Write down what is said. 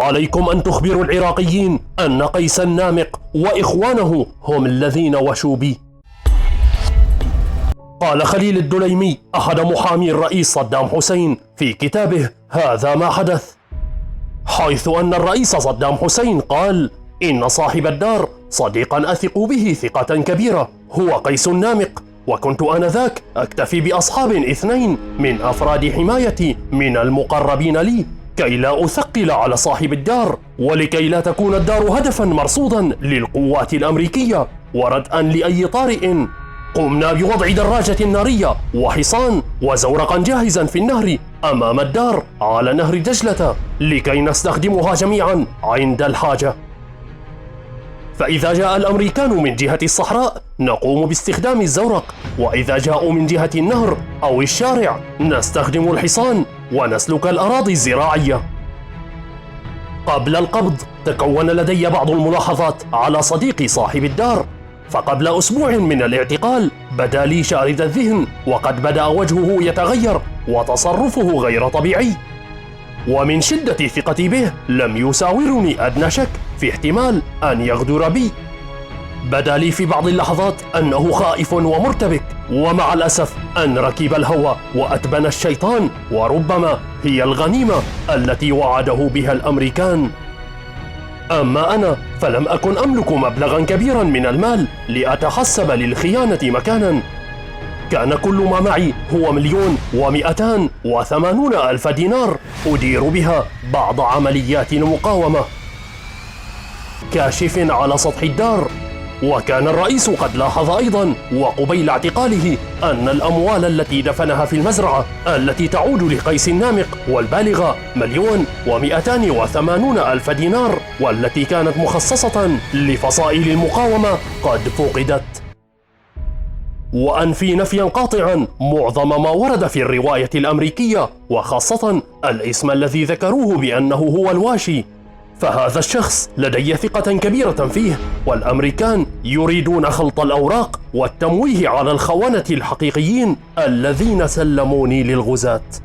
عليكم أن تخبروا العراقيين أن قيس النامق وإخوانه هم الذين وشوا بي. قال خليل الدليمي أحد محامي الرئيس صدام حسين في كتابه هذا ما حدث، حيث أن الرئيس صدام حسين قال إن صاحب الدار صديقا أثق به ثقة كبيرة هو قيس النامق، وكنت آنذاك أكتفي بأصحاب 2 من أفراد حمايتي من المقربين لي كي لا أثقل على صاحب الدار، ولكي لا تكون الدار هدفا مرصودا للقوات الأمريكية. وردءا لأي طارئ قمنا بوضع دراجة نارية وحصان وزورقا جاهزا في النهر أمام الدار على نهر دجلة لكي نستخدمها جميعا عند الحاجة. فإذا جاء الأمريكان من جهة الصحراء نقوم باستخدام الزورق، وإذا جاءوا من جهة النهر أو الشارع نستخدم الحصان ونسلك الأراضي الزراعية. قبل القبض تكون لدي بعض الملاحظات على صديقي صاحب الدار، فقبل أسبوع من الاعتقال بدا لي شارد الذهن وقد بدأ وجهه يتغير وتصرفه غير طبيعي، ومن شدة ثقتي به لم يساورني أدنى شك في احتمال أن يغدر بي. بدا لي في بعض اللحظات أنه خائف ومرتبك، ومع الأسف أن ركب الهوى وأتبن الشيطان وربما هي الغنيمة التي وعده بها الأمريكان. أما أنا فلم أكن أملك مبلغا كبيرا من المال لأتحسب للخيانة مكانا، كان كل ما معي هو 1,280,000 دينار أدير بها بعض عمليات المقاومة. كاشف على سطح الدار، وكان الرئيس قد لاحظ أيضا وقبيل اعتقاله أن الأموال التي دفنها في المزرعة التي تعود لقيس النامق والبالغة 1,280,000 دينار والتي كانت مخصصة لفصائل المقاومة قد فقدت. وأنفي نفيا قاطعا معظم ما ورد في الرواية الأمريكية، وخاصة الاسم الذي ذكروه بأنه هو الواشي، فهذا الشخص لدي ثقة كبيرة فيه، والأمريكان يريدون خلط الأوراق والتمويه على الخونة الحقيقيين الذين سلموني للغزاة.